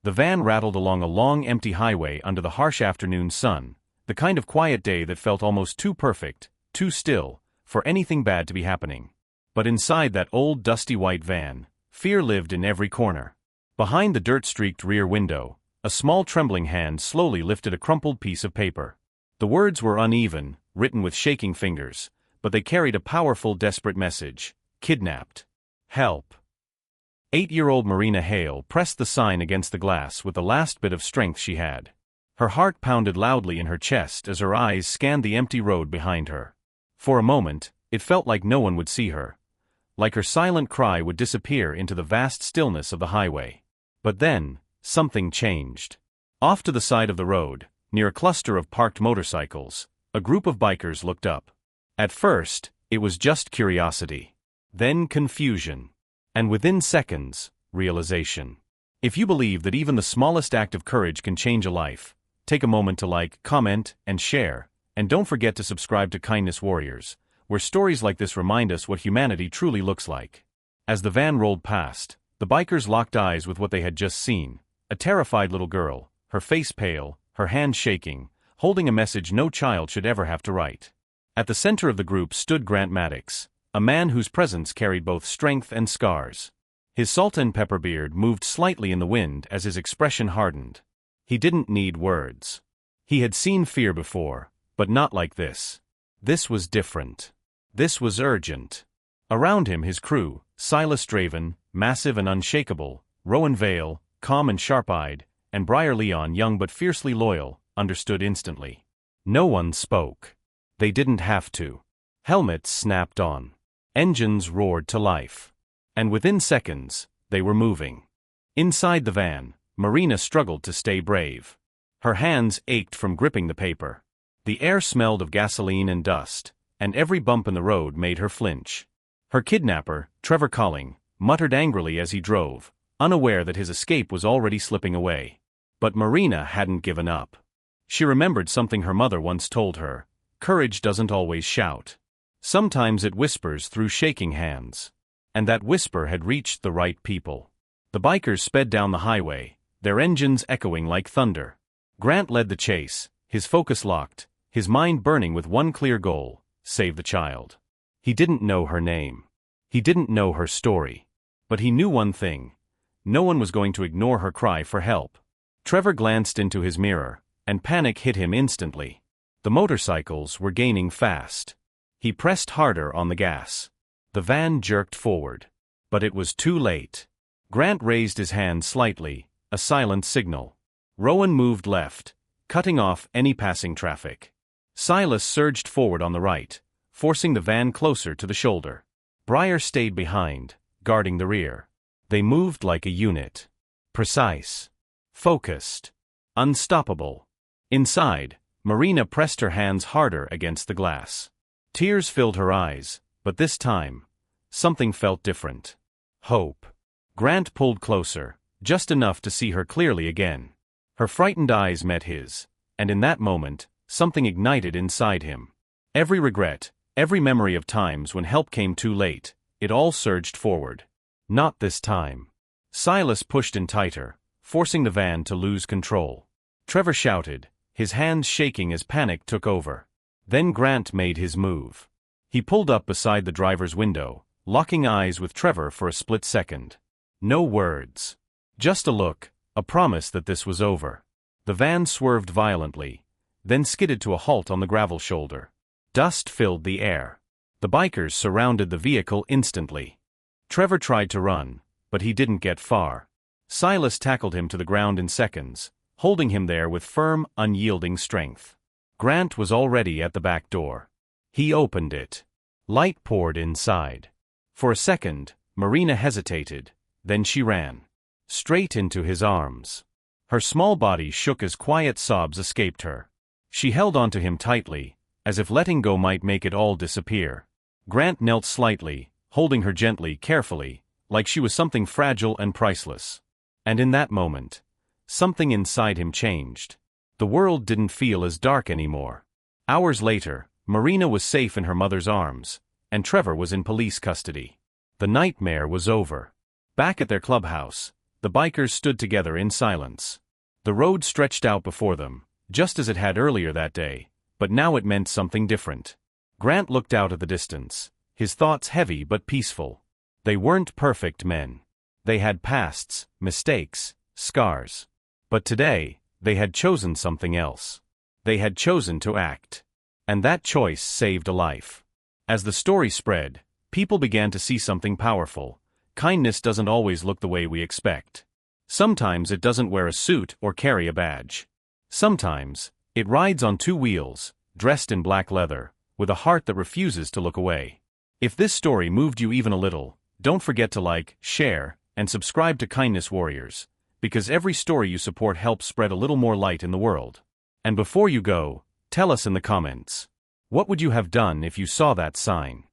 The van rattled along a long empty highway under the harsh afternoon sun, the kind of quiet day that felt almost too perfect, too still, for anything bad to be happening. But inside that old dusty white van, fear lived in every corner. Behind the dirt-streaked rear window, a small trembling hand slowly lifted a crumpled piece of paper. The words were uneven, written with shaking fingers, but they carried a powerful, desperate message: kidnapped. Help. 8-year-old Marina Hale pressed the sign against the glass with the last bit of strength she had. Her heart pounded loudly in her chest as her eyes scanned the empty road behind her. For a moment, it felt like no one would see her, like her silent cry would disappear into the vast stillness of the highway. But then, something changed. Off to the side of the road, near a cluster of parked motorcycles, a group of bikers looked up. At first, it was just curiosity. Then confusion. And within seconds, realization. If you believe that even the smallest act of courage can change a life, take a moment to like, comment, and share, and don't forget to subscribe to Kindness Warriors, where stories like this remind us what humanity truly looks like. As the van rolled past, the bikers locked eyes with what they had just seen: a terrified little girl, her face pale, her hands shaking, holding a message no child should ever have to write. At the center of the group stood Grant Maddox, a man whose presence carried both strength and scars. His salt and pepper beard moved slightly in the wind as his expression hardened. He didn't need words. He had seen fear before, but not like this. This was different. This was urgent. Around him his crew, Silas Draven, massive and unshakable, Rowan Vale, calm and sharp-eyed, and Briar Leon, young but fiercely loyal, understood instantly. No one spoke. They didn't have to. Helmets snapped on. Engines roared to life. And within seconds, they were moving. Inside the van, Marina struggled to stay brave. Her hands ached from gripping the paper. The air smelled of gasoline and dust, and every bump in the road made her flinch. Her kidnapper, Trevor Colling, muttered angrily as he drove, unaware that his escape was already slipping away. But Marina hadn't given up. She remembered something her mother once told her: courage doesn't always shout. Sometimes it whispers through shaking hands. And that whisper had reached the right people. The bikers sped down the highway, their engines echoing like thunder. Grant led the chase, his focus locked, his mind burning with one clear goal: save the child. He didn't know her name. He didn't know her story. But he knew one thing: no one was going to ignore her cry for help. Trevor glanced into his mirror, and panic hit him instantly. The motorcycles were gaining fast. He pressed harder on the gas. The van jerked forward. But it was too late. Grant raised his hand slightly, a silent signal. Rowan moved left, cutting off any passing traffic. Silas surged forward on the right, forcing the van closer to the shoulder. Briar stayed behind, guarding the rear. They moved like a unit. Precise. Focused. Unstoppable. Inside, Marina pressed her hands harder against the glass. Tears filled her eyes, but this time, something felt different. Hope. Grant pulled closer, just enough to see her clearly again. Her frightened eyes met his, and in that moment, something ignited inside him. Every regret, every memory of times when help came too late, it all surged forward. Not this time. Silas pushed in tighter, forcing the van to lose control. Trevor shouted, his hands shaking as panic took over. Then Grant made his move. He pulled up beside the driver's window, locking eyes with Trevor for a split second. No words. Just a look, a promise that this was over. The van swerved violently, then skidded to a halt on the gravel shoulder. Dust filled the air. The bikers surrounded the vehicle instantly. Trevor tried to run, but he didn't get far. Silas tackled him to the ground in seconds, holding him there with firm, unyielding strength. Grant was already at the back door. He opened it. Light poured inside. For a second, Marina hesitated, then she ran. Straight into his arms. Her small body shook as quiet sobs escaped her. She held onto him tightly, as if letting go might make it all disappear. Grant knelt slightly, holding her gently, carefully, like she was something fragile and priceless. And in that moment, something inside him changed. The world didn't feel as dark anymore. Hours later, Marina was safe in her mother's arms, and Trevor was in police custody. The nightmare was over. Back at their clubhouse, the bikers stood together in silence. The road stretched out before them, just as it had earlier that day, but now it meant something different. Grant looked out at the distance, his thoughts heavy but peaceful. They weren't perfect men. They had pasts, mistakes, scars. But today, they had chosen something else. They had chosen to act. And that choice saved a life. As the story spread, people began to see something powerful. Kindness doesn't always look the way we expect. Sometimes it doesn't wear a suit or carry a badge. Sometimes, it rides on two wheels, dressed in black leather, with a heart that refuses to look away. If this story moved you even a little, don't forget to like, share, and subscribe to Kindness Warriors, because every story you support helps spread a little more light in the world. And before you go, tell us in the comments, what would you have done if you saw that sign?